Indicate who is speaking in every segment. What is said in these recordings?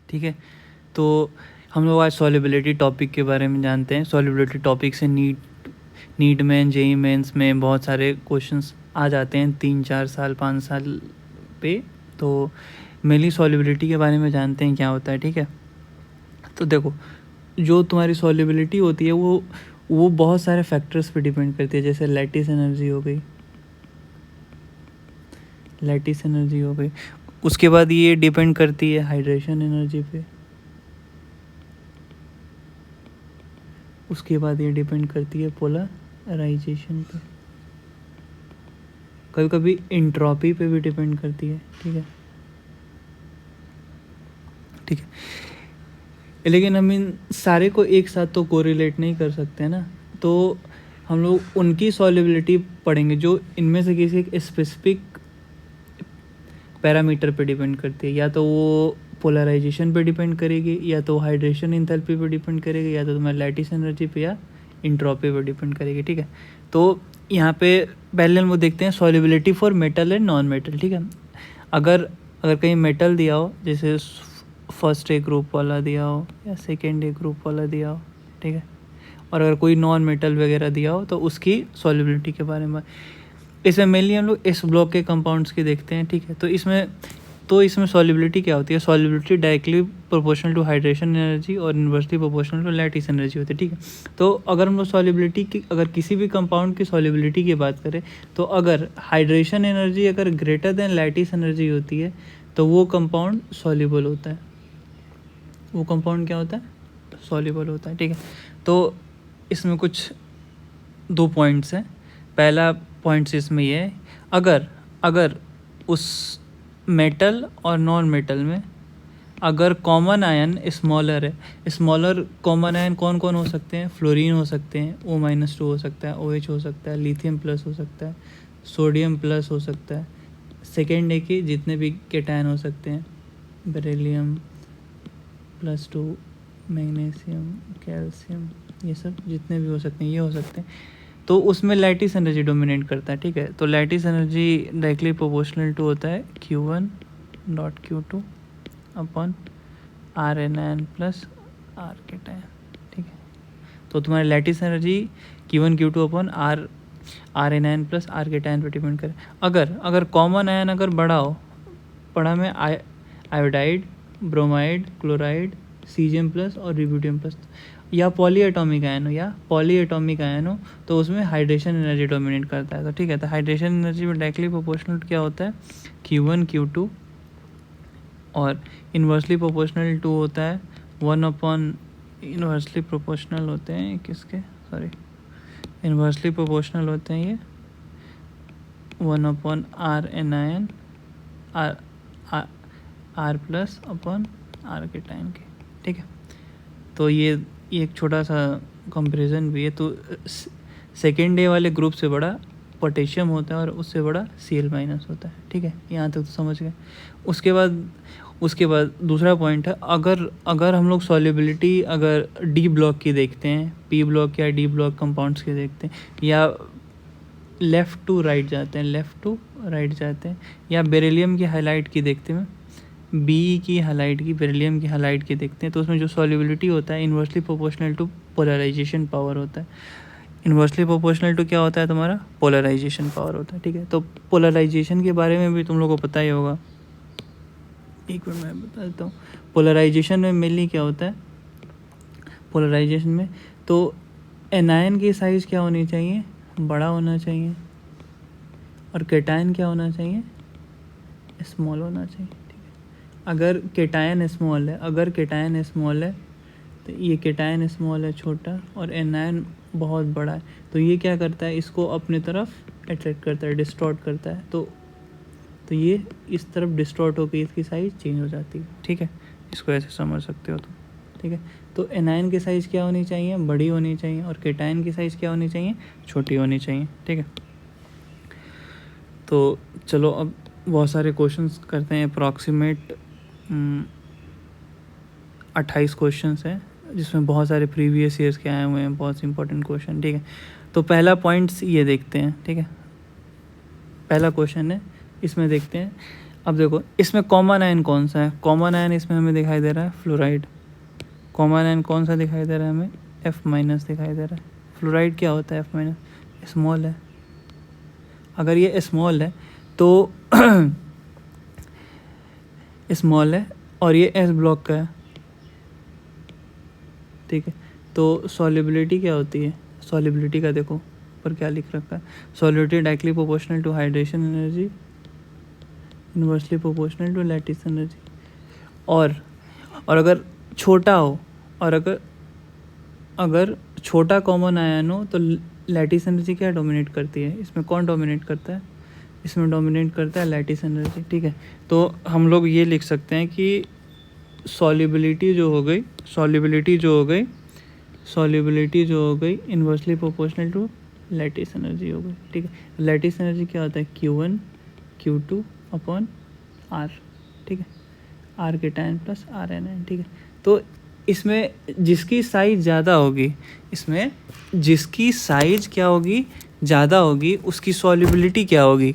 Speaker 1: ठीक है। तो हम लोग आज सॉल्युबिलिटी टॉपिक के बारे में जानते हैं। सॉल्युबिलिटी टॉपिक से नीट में, जेईई मेंस में बहुत सारे क्वेश्चंस आ जाते हैं 3-4 साल 5 साल पे। तो मेनली सॉल्युबिलिटी के बारे में जानते हैं क्या होता है। ठीक है। तो देखो, जो तुम्हारी सॉल्युबिलिटी होती है वो बहुत सारे फैक्टर्स पे डिपेंड करती है। जैसे लैटिस एनर्जी हो गई, उसके बाद ये डिपेंड करती है हाइड्रेशन एनर्जी पे, उसके बाद ये डिपेंड करती है पोलराइजेशन पे, कभी कभी इंट्रॉपी पे भी डिपेंड करती है। ठीक है। लेकिन हम इन सारे को एक साथ तो कोरिलेट नहीं कर सकते ना। तो हम लोग उनकी सॉल्युबिलिटी पढ़ेंगे जो इनमें से किसी एक स्पेसिफिक पैरामीटर पे डिपेंड करती है। या तो वो पोलराइजेशन पे डिपेंड करेगी, या तो हाइड्रेशन इंथैल्पी पे डिपेंड करेगी, या तो तुम्हारी लैटिस एनर्जी पे या इंट्रॉपी पे डिपेंड करेगी। ठीक है। तो यहाँ पे पहले हम वो देखते हैं solubility for metal and non metal. ठीक है। अगर अगर कहीं मेटल दिया हो, जैसे फर्स्ट ए ग्रुप वाला दिया हो या सेकेंड ए ग्रुप वाला दिया हो, ठीक है, और अगर कोई नॉन मेटल वगैरह दिया हो तो उसकी सॉल्युबिलिटी के बारे में इसमें मेनली हम लोग इस ब्लॉक के कंपाउंड्स की देखते हैं। ठीक है। तो इसमें सॉल्युबिलिटी क्या होती है? Solubility directly proportional to hydration energy और inversely proportional to lattice energy होती है। ठीक है। तो अगर हम लोग सॉल्युबिलिटी की, अगर किसी भी कंपाउंड की सॉल्युबिलिटी की बात करें, तो अगर हाइड्रेशन एनर्जी अगर ग्रेटर देन लैटिस एनर्जी होती है तो वो कंपाउंड सॉल्युबल होता है। वो कंपाउंड क्या होता है? सॉल्युबल होता है। ठीक है। तो इसमें कुछ 2 पॉइंट्स हैं। पहला पॉइंट्स इसमें ये है, अगर उस मेटल और नॉन मेटल में अगर कॉमन आयन स्मॉलर है, स्मॉलर कॉमन आयन कौन कौन हो सकते हैं? फ्लोरीन हो सकते हैं, O-2 हो सकता है, OH हो सकता है, लिथियम प्लस हो सकता है, सोडियम प्लस हो सकता है, सेकेंड ए के जितने भी केटायन हो सकते हैं, बेरिलियम +2, मैग्नीशियम, कैल्शियम, ये सब जितने भी हो सकते हैं, ये हो सकते हैं। तो उसमें लैटिस एनर्जी डोमिनेट करता है। ठीक है। तो lattice energy directly proportional to होता है Q1.Q2 upon RnAn plus R cation. ठीक है। तो तुम्हारी lattice energy Q1 Q2 upon RnAn plus R cation पर डिपेंड करे। अगर कॉमन आयन अगर बड़ा हो, पढ़ा में iodide, bromide, chloride, caesium plus और रिब्यूडियम प्लस, या पॉलीएटॉमिक आयन हो, तो उसमें हाइड्रेशन एनर्जी डोमिनेट करता है। तो ठीक है। तो हाइड्रेशन एनर्जी में डायरेक्टली प्रोपोर्शनल क्या होता है? Q1 Q2, और इन्वर्सली प्रोपोर्शनल 2 होता है 1 अपॉन, इन्वर्सली प्रोपोर्शनल होते हैं किसके, इन्वर्सली प्रोपोर्शनल होते हैं ये 1 upon RnAn R plus upon R cation के। ठीक है। तो ये एक छोटा सा कंपैरिजन भी है। तो सेकेंड डे वाले ग्रुप से बड़ा पोटेशियम होता है और उससे बड़ा Cl- होता है। ठीक है। यहाँ तक तो समझ गए। उसके बाद दूसरा पॉइंट है, अगर हम लोग सॉल्युबिलिटी अगर डी ब्लॉक की देखते हैं, पी ब्लॉक या डी ब्लॉक कंपाउंड्स की देखते हैं, या लेफ़्ट टू राइट जाते हैं, या बेरिलियम की हाईलाइट की देखते हैं, बेरिलियम की हाइलाइट की देखते हैं, तो उसमें जो सॉल्युबिलिटी होता है inversely proportional to polarisation power होता है। इन्वर्सली प्रोपोर्शनल टू क्या होता है? तुम्हारा पोलराइजेशन पावर होता है। ठीक है। तो पोलराइजेशन के बारे में भी तुम लोगों को पता ही होगा। एक मिनट मैं बता देता हूँ। पोलराइजेशन में मेनली क्या होता है? पोलराइजेशन में तो एनायन की साइज़ क्या होनी चाहिए? बड़ा होना चाहिए, और केटायन क्या होना चाहिए? स्मॉल होना चाहिए। अगर केटायन स्मॉल है तो ये केटायन स्मॉल है, छोटा, और एनायन बहुत बड़ा है, तो ये क्या करता है? इसको अपने तरफ अट्रैक्ट करता है, डिस्टॉर्ट करता है। तो ये इस तरफ डिस्टॉर्ट होकर इसकी साइज़ चेंज हो जाती है। ठीक है। इसको ऐसे समझ सकते हो तुम। ठीक है। तो एनायन की साइज़ क्या होनी चाहिए? बड़ी होनी चाहिए, और केटायन की साइज़ क्या होनी चाहिए? छोटी होनी चाहिए। ठीक है। तो चलो अब बहुत सारे क्वेश्चंस करते हैं। अप्रॉक्सीमेट 28 क्वेश्चंस हैं, जिसमें बहुत सारे प्रीवियस ईयर्स के आए हुए हैं, बहुत इंपॉर्टेंट क्वेश्चन। ठीक है। तो पहला पॉइंट्स ये देखते हैं। ठीक है। पहला क्वेश्चन है, इसमें देखते हैं, अब देखो इसमें कॉमन आयन कौन सा है, कॉमन आयन इसमें हमें दिखाई दे रहा है फ्लोराइड। कॉमन आयन कौन सा दिखाई दे रहा है हमें, F- दिखाई दे रहा है। फ्लोराइड क्या होता है F-, स्मॉल है। अगर ये स्मॉल है तो स्मॉल है और ये S ब्लॉक का है, ठीक है। तो सॉल्युबिलिटी क्या होती है, सॉल्युबिलिटी का देखो ऊपर क्या लिख रखा है, solubility directly proportional to hydration energy, inversely proportional to lattice energy. और अगर छोटा हो, और अगर छोटा कॉमन आयन हो तो लैटिस एनर्जी क्या डोमिनेट करती है, इसमें कौन डोमिनेट करता है, इसमें डोमिनेट करता है लैटिस एनर्जी, ठीक है। तो हम लोग ये लिख सकते हैं कि सॉल्युबिलिटी जो हो गई inversely proportional to lattice energy हो गई, ठीक है। लैटिस एनर्जी क्या होता है, Q1 Q2 अपॉन R, ठीक है, R के tan प्लस RN, ठीक है। तो इसमें जिसकी साइज ज़्यादा होगी, इसमें जिसकी साइज क्या होगी, ज़्यादा होगी, उसकी सॉल्युबिलिटी क्या होगी,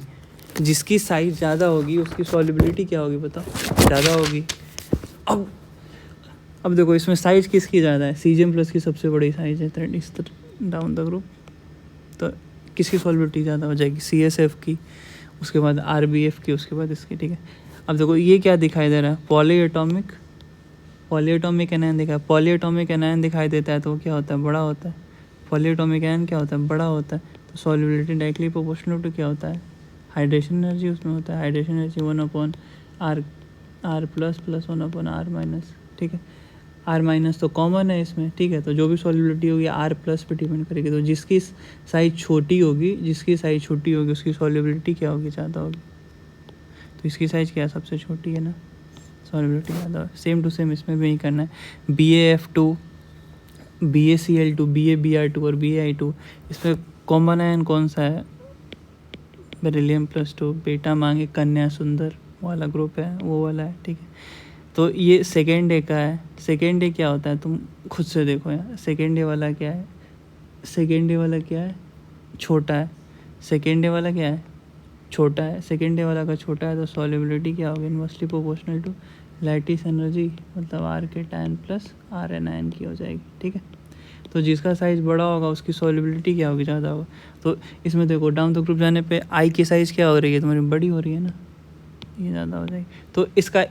Speaker 1: जिसकी साइज ज़्यादा होगी उसकी सॉल्युबिलिटी क्या होगी बताओ, ज़्यादा होगी। अब देखो इसमें साइज किसकी ज़्यादा है, CGM प्लस की सबसे बड़ी साइज है थ्रेड इस डाउन द ग्रुप, तो किसकी सॉल्युबिलिटी ज़्यादा हो जाएगी, CSF की, उसके बाद RBF की, उसके बाद इसकी, ठीक है। अब देखो ये क्या दिखाई दे रहा है, पॉलीएटॉमिक एनायन दिखा है। पॉलीएटॉमिक एनायन दिखाई देता है तो वो क्या होता है, बड़ा होता है। पॉलीएटॉमिक एनायन क्या होता है, बड़ा होता है। तो सॉल्युबिलिटी डायरेक्टली प्रोपोर्शनल टू क्या होता है, हाइड्रेशन एनर्जी उसमें होता है, hydration energy 1/R plus 1/R-, ठीक है। R- तो कॉमन है इसमें, ठीक है। तो जो भी सॉल्युबिलिटी होगी R प्लस पे डिपेंड करेगी। तो जिसकी साइज छोटी होगी उसकी सॉल्युबिलिटी क्या होगी, ज़्यादा होगी। तो इसकी साइज क्या है, सबसे छोटी है ना, सॉल्युबिलिटी ज़्यादा। सेम टू सेम इसमें भी यही करना है। BaF2 BaCl2 BaBr2 और BaI2, इसमें कॉमन आयन कौन सा है, बेरिलियम +2, बेटा मांगे कन्या सुंदर वाला ग्रुप है, वो वाला है, ठीक है। तो ये सेकेंड डे का है। सेकेंड डे क्या होता है, तुम खुद से देखो यार, सेकेंड डे वाला क्या है, छोटा है। सेकेंड डे वाला क्या है, छोटा है। सेकेंड डे वाला का छोटा है तो सॉल्युबिलिटी क्या होगी, inversely proportional to lattice energy, मतलब R के tan प्लस RN की हो जाएगी, ठीक है। तो जिसका साइज़ बड़ा होगा उसकी सॉल्युबिलिटी क्या होगी, ज़्यादा होगा। तो इसमें देखो डाउन द ग्रुप जाने पे I की साइज़ क्या हो रही है, तुम्हारी बड़ी हो रही है ना, ये ज़्यादा हो जाएगी। तो इसका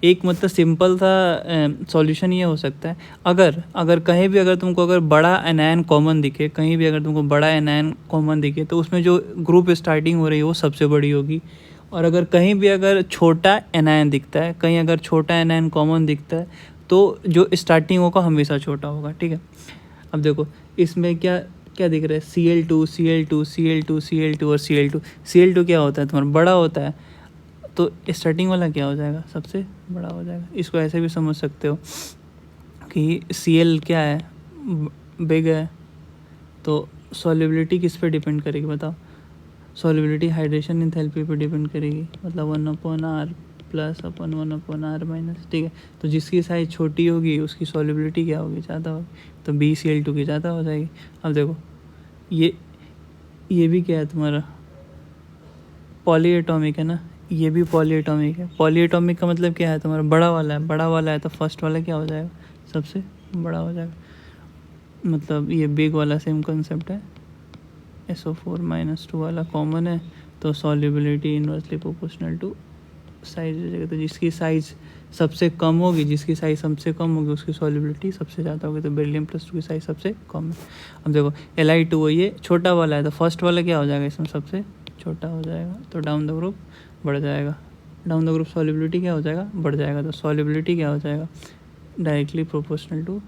Speaker 1: एक मतलब सिंपल सा सॉल्यूशन ये हो सकता है, अगर कहीं भी अगर तुमको अगर बड़ा एनायन कॉमन दिखे, तो उसमें जो ग्रुप स्टार्टिंग हो रही है वो सबसे बड़ी होगी। और अगर कहीं भी अगर छोटा एनायन दिखता है, कहीं अगर छोटा एनायन कॉमन दिखता है तो जो स्टार्टिंग होगा हमेशा छोटा होगा, ठीक है। अब देखो इसमें क्या क्या दिख रहा है, Cl2 Cl2 Cl2 Cl2 और Cl2 क्या होता है तुम्हारा, बड़ा होता है। तो स्टार्टिंग वाला क्या हो जाएगा, सबसे बड़ा हो जाएगा। इसको ऐसे भी समझ सकते हो कि Cl क्या है, बिग है। तो सॉल्युबिलिटी किस पे डिपेंड करेगी बताओ, सॉल्युबिलिटी हाइड्रेशन एंथैल्पी पे डिपेंड करेगी, मतलब 1/R प्लस 1/R-, ठीक है। तो जिसकी साइज़ छोटी होगी उसकी सॉल्युबिलिटी क्या होगी, ज़्यादा होगी। तो BCl2 की ज़्यादा हो जाएगी। अब देखो ये भी क्या है तुम्हारा, पॉलीएटॉमिक है ना, ये भी पॉलीएटॉमिक है। पॉलीएटॉमिक का मतलब क्या है तुम्हारा, बड़ा वाला है तो फर्स्ट वाला क्या हो जाएगा, सबसे बड़ा हो जाएगा। मतलब ये बिग वाला सेम कंसेप्ट है, SO4-2 वाला कॉमन है तो solubility inversely proportional to size हो जाएगा। तो जिसकी साइज़ सबसे कम होगी उसकी सॉल्युबिलिटी सबसे ज़्यादा होगी। तो बेरिलियम +2 की साइज़ सबसे कम है। अब देखो Li2 ये छोटा वाला है तो फर्स्ट वाला क्या हो जाएगा, इसमें सबसे छोटा हो जाएगा। तो डाउन द ग्रुप बढ़ जाएगा, डाउन द ग्रुप सॉल्युबिलिटी क्या हो जाएगा, बढ़ जाएगा। तो सॉल्युबिलिटी क्या हो जाएगा, डायरेक्टली प्रोपोर्शनल टू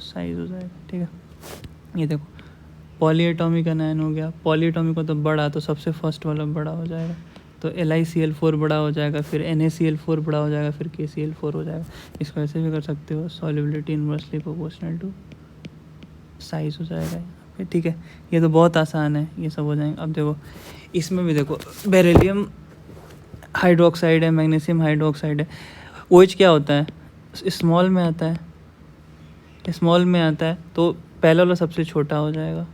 Speaker 1: साइज़ हो जाएगा, ठीक है। ये देखो पॉलीएटॉमिक एनायन हो गया, पॉलीएटॉमिक को तो बड़ा, तो सबसे फर्स्ट वाला बड़ा हो जाएगा। तो LiCl4 बड़ा हो जाएगा, फिर NaCl4 बड़ा हो जाएगा, फिर KCl4 हो जाएगा। इसको ऐसे भी कर सकते हो, solubility inversely proportional to size हो जाएगा यहाँ पे, ठीक है। ये तो बहुत आसान है, ये सब हो जाएंगे। अब देखो इसमें भी देखो बेरिलियम हाइड्रोक्साइड है, मैग्नीशियम हाइड्रोक्साइड है। OH क्या होता है, स्मॉल में आता है, तो पहला वाला सबसे छोटा हो जाएगा,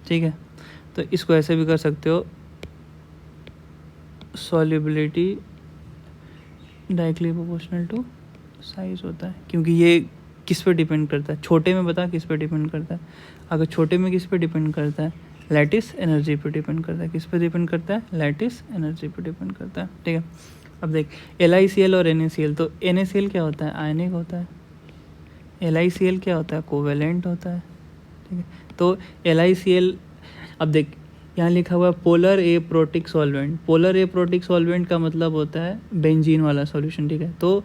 Speaker 1: ठीक है। तो इसको ऐसे भी कर सकते हो, solubility directly proportional to size होता है, क्योंकि ये किस पे डिपेंड करता है, छोटे में बता किस पे डिपेंड करता है। अगर छोटे में किस पे डिपेंड करता है, लैटिस एनर्जी पे डिपेंड करता है। किस पे डिपेंड करता है, लैटिस एनर्जी पे डिपेंड करता है, ठीक है। अब देख LiCl और NaCl, तो NaCl क्या होता है, आयनिक होता है। LiCl क्या होता है, कोवेलेंट होता है, ठीक है। तो LiCl, अब देख यहाँ लिखा हुआ है polar aprotic solvent. Polar aprotic solvent का मतलब होता है बेंजीन वाला सॉल्यूशन, ठीक है। तो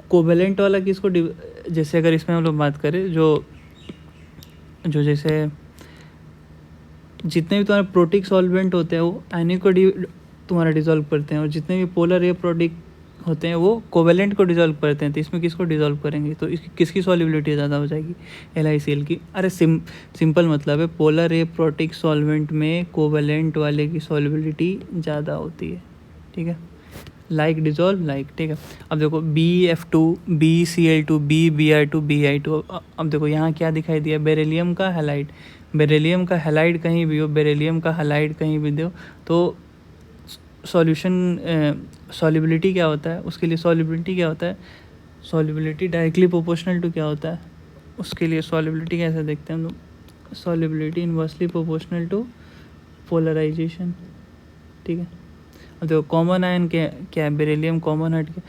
Speaker 1: कोवेलेंट वाला किसको, जैसे अगर इसमें हम लोग बात करें, जो जैसे जितने भी तुम्हारे प्रोटिक सॉल्वेंट होते हैं वो आयनिक को तुम्हारा डिजोल्व करते हैं, और जितने भी पोलर एप्रोटिक होते हैं वो कोवेलेंट को डिजोल्व करते हैं। तो इसमें किसको डिजोल्व करेंगे, तो किसकी सॉल्युबिलिटी ज़्यादा हो जाएगी, LiCl की। अरे सिंपल मतलब है, पोलर एप्रोटिक सॉल्वेंट में कोवेलेंट वाले की सॉल्युबिलिटी ज़्यादा होती है, ठीक है। लाइक डिजोल्व लाइक, ठीक है। अब देखो BF2 BCl2 BBr2 BI2। अब देखो यहाँ क्या दिखाई दिया, बेरिलियम का हैलाइड। बेरिलियम का हैलाइड कहीं भी हो, बेरिलियम का हैलाइड कहीं भी दो, तो सॉल्युबिलिटी क्या होता है उसके लिए, सॉल्युबिलिटी क्या होता है, सॉल्युबिलिटी डायरेक्टली प्रोपोर्शनल टू क्या होता है उसके लिए। सॉल्युबिलिटी कैसे देखते हैं हम लोग, solubility inversely proportional to polarisation, ठीक है। अब देखो कॉमन आयन क्या है, बेरिलियम कॉमन आयन क्या।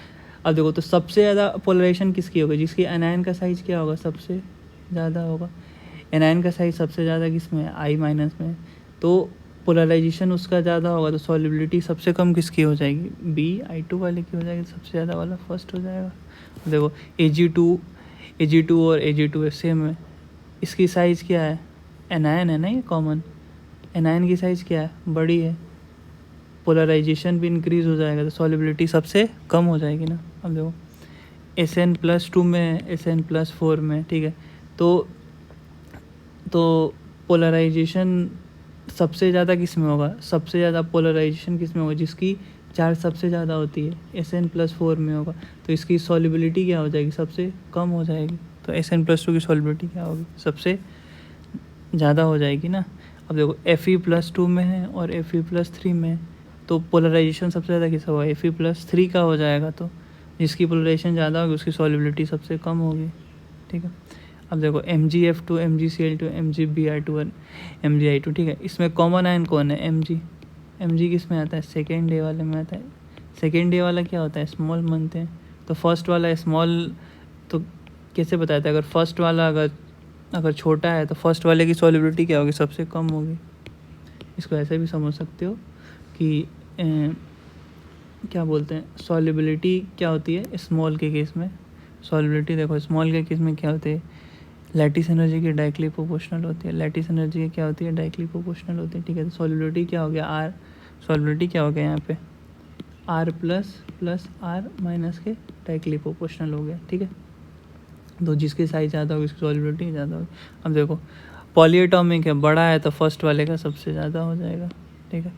Speaker 1: अब देखो तो सबसे ज़्यादा पोलराइजेशन किसकी होगी, जिसकी एनायन का साइज क्या होगा, सबसे ज़्यादा होगा। एनायन का साइज सबसे ज़्यादा किस में है, I- में, तो पोलराइजेशन उसका ज़्यादा होगा, तो सॉल्युबिलिटी सबसे कम किसकी हो जाएगी, BI2 वाले की हो जाएगी, सबसे ज़्यादा वाला फर्स्ट हो जाएगा। देखो Ag2 और Ag2 सेम है, इसकी साइज़ क्या है, एनायन है ना, ये कॉमन एनायन की साइज़ क्या है, बड़ी है, पोलराइजेशन भी इंक्रीज़ हो जाएगा, तो सॉल्युबिलिटी सबसे कम हो जाएगी ना। अब देखो SN+2 में, SN+4 में, ठीक है। तो पोलराइजेशन सबसे ज़्यादा किस में होगा, सबसे ज़्यादा पोलराइजेशन किस में होगा, जिसकी चार्ज सबसे ज़्यादा होती है, SN+4 में होगा। तो इसकी सॉल्युबिलिटी क्या हो जाएगी, सबसे कम हो जाएगी। तो SN+2 की सॉल्युबिलिटी क्या होगी, सबसे ज़्यादा हो जाएगी ना। अब देखो Fe+2 में है और Fe+3 में है, तो पोलराइजेशन सबसे ज़्यादा किसका होगा, Fe+3 का हो जाएगा। तो जिसकी पोलराइजेशन ज़्यादा होगी उसकी सॉल्युबिलिटी सबसे कम होगी, ठीक है। अब देखो MgF2 MgCl2 MgBr2 MgI2, ठीक है। इसमें कॉमन आयन कौन है, Mg किस में आता है, सेकेंड डे वाले में आता है। सेकेंड डे वाला क्या होता है, स्मॉल मानते हैं, तो फर्स्ट वाला स्मॉल। तो कैसे बताया था, अगर फर्स्ट वाला अगर छोटा है तो फर्स्ट वाले की सॉल्युबिलिटी क्या होगी, सबसे कम होगी। इसको ऐसे भी समझ सकते हो कि क्या बोलते हैं, सॉल्युबिलिटी क्या होती है स्मॉल के केस में। सॉल्युबिलिटी देखो स्मॉल के केस में क्या होती है, लैटिस एनर्जी की डायरेक्टली प्रोपोर्शनल होती है। लैटिस एनर्जी की क्या होती है, डायरेक्टली प्रोपोर्शनल होती है, ठीक है। तो सॉल्युबिलिटी क्या हो गया, R। सॉल्युबिलिटी क्या हो गया यहाँ पे, R प्लस R माइनस के डायरेक्टली प्रोपोर्शनल हो गया, ठीक है। तो जिसकी साइज ज़्यादा होगी उसकी सॉल्युबिलिटी ज़्यादा होगी। अब देखो पॉलीएटॉमिक है, बड़ा है, तो फर्स्ट वाले का सबसे ज़्यादा हो जाएगा, ठीक है।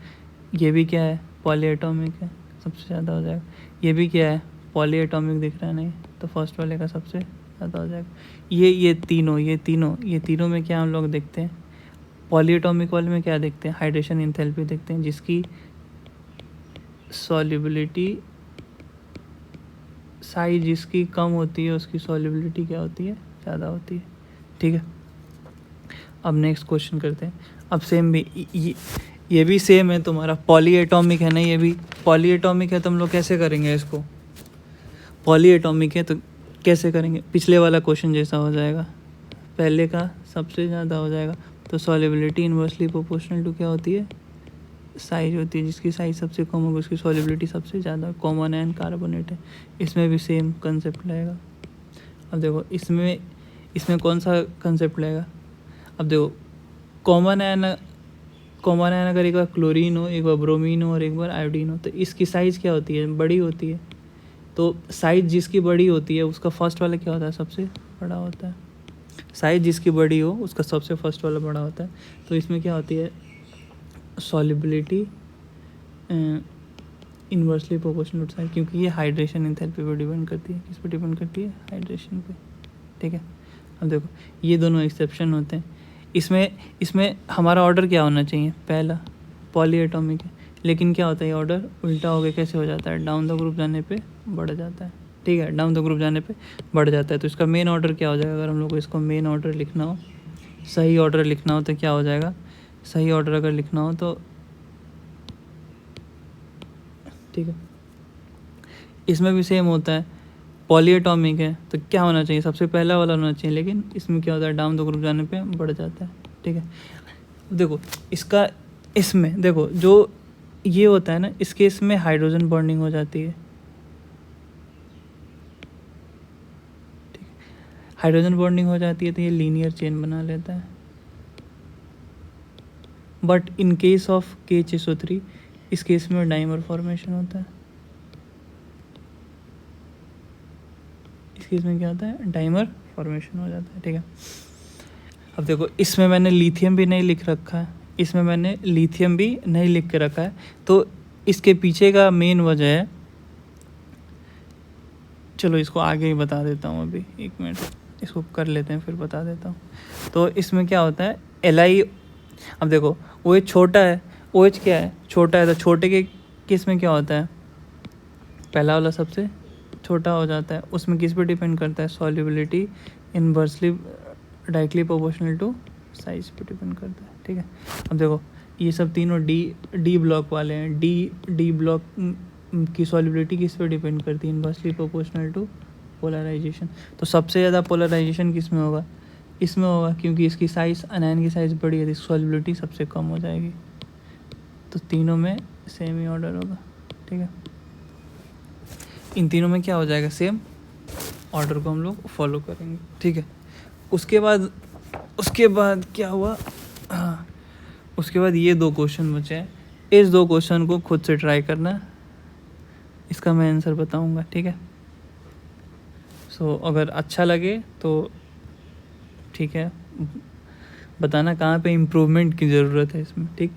Speaker 1: ये भी क्या है, पॉलीएटॉमिक है, सबसे ज़्यादा हो जाएगा। ये भी क्या है, पॉलीएटॉमिक दिख रहा है नहीं, तो फर्स्ट वाले का सबसे ज़्यादा हो जाएगा। ये तीनों में क्या हम लोग देखते हैं, पॉलीएटॉमिक वाले में क्या देखते हैं, हाइड्रेशन इंथैल्पी देखते हैं, जिसकी सॉल्युबिलिटी साइज जिसकी कम होती है उसकी सॉल्युबिलिटी क्या होती है, ज़्यादा होती है, ठीक है। अब नेक्स्ट क्वेश्चन करते हैं। अब सेम भी ये भी सेम है तुम्हारा, पॉलीएटॉमिक है ना, ये भी पॉलीएटॉमिक है, तो हम लोग कैसे करेंगे इसको, पॉलीएटॉमिक है तो कैसे करेंगे, पिछले वाला क्वेश्चन जैसा हो जाएगा, पहले का सबसे ज़्यादा हो जाएगा। तो सॉल्युबिलिटी इनवर्सली प्रोपोर्शनल टू क्या होती है, साइज होती है, जिसकी साइज सबसे कम होगी उसकी सॉल्युबिलिटी सबसे ज़्यादा। कॉमन आयन कार्बोनेट है, इसमें भी सेम कंसेप्ट लगेगा। अब देखो इसमें कौन सा कंसेप्ट लगेगा, अब देखो कॉमन आयन अगर एक बार क्लोरीन हो, एक बार ब्रोमीन हो और एक बार आयोडीन हो, तो इसकी साइज़ क्या होती है, बड़ी होती है। तो साइज जिसकी बड़ी होती है उसका फर्स्ट वाला क्या होता है, सबसे बड़ा होता है। साइज जिसकी बड़ी हो उसका सबसे फर्स्ट वाला बड़ा होता है। तो इसमें क्या होती है, solubility inversely proportional to size, क्योंकि ये हाइड्रेशन एंथैल्पी पे डिपेंड करती है। किस पे डिपेंड करती है, हाइड्रेशन पे, ठीक है। अब देखो ये दोनों एक्सेप्शन होते हैं। इसमें हमारा ऑर्डर क्या होना चाहिए, पहला पॉलीएटॉमिक है, लेकिन क्या होता है, ये ऑर्डर उल्टा हो गया, कैसे हो जाता है, डाउन द ग्रुप जाने पे बढ़ जाता है, ठीक है, डाउन द ग्रुप जाने पे बढ़ जाता है। तो इसका मेन ऑर्डर क्या हो जाएगा, अगर हम लोग को इसको मेन ऑर्डर लिखना हो, सही ऑर्डर लिखना हो तो क्या हो जाएगा, सही ऑर्डर अगर लिखना हो तो ठीक है, इसमें भी सेम होता है, पॉलीएटॉमिक है तो क्या होना चाहिए, सबसे पहला वाला होना चाहिए, लेकिन इसमें क्या होता है, डाउन द ग्रुप जाने पे बढ़ जाता है, ठीक है। देखो इसका, इसमें देखो जो ये होता है ना, इस केस में हाइड्रोजन बॉन्डिंग हो जाती है, ठीक है, हाइड्रोजन बॉन्डिंग हो जाती है तो ये लीनियर चेन बना लेता है। But in case of KHSO3 इस केस में डाइमर फॉर्मेशन होता है, इस केस में क्या होता है, डाइमर फॉर्मेशन हो जाता है, ठीक है। अब देखो इसमें मैंने लिथियम भी नहीं लिख रखा है, इसमें मैंने लिथियम भी नहीं लिख के रखा है, तो इसके पीछे का मेन वजह है, चलो इसको आगे ही बता देता हूँ, अभी एक मिनट इसको कर लेते हैं फिर बता देता हूँ। तो इसमें क्या होता है, Li, अब देखो OH छोटा है, OH क्या है, छोटा है, तो छोटे के केस में क्या होता है, पहला वाला सबसे छोटा हो जाता है, उसमें किस पे डिपेंड करता है, solubility inversely directly proportional to size पे डिपेंड करता है, ठीक है। अब देखो ये सब तीनों डी ब्लॉक वाले हैं, डी ब्लॉक की सॉल्युबिलिटी किस पे डिपेंड करती है, इनवर्सली प्रोपोर्शनल टू पोलराइजेशन। तो सबसे ज़्यादा पोलराइजेशन किस में होगा, इसमें होगा, क्योंकि इसकी साइज़, अनायन की साइज़ बड़ी है तो सॉल्युबिलिटी सबसे कम हो जाएगी। तो तीनों में सेम ही ऑर्डर होगा, ठीक है, इन तीनों में क्या हो जाएगा, सेम ऑर्डर को हम लोग फॉलो करेंगे, ठीक है। उसके बाद क्या हुआ, हाँ, उसके बाद ये 2 क्वेश्चन बचे हैं, इस 2 क्वेश्चन को खुद से ट्राई करना, इसका मैं आंसर बताऊंगा, ठीक है। सो अगर अच्छा लगे तो ठीक है, बताना कहाँ पे इम्प्रूवमेंट की ज़रूरत है इसमें, ठीक।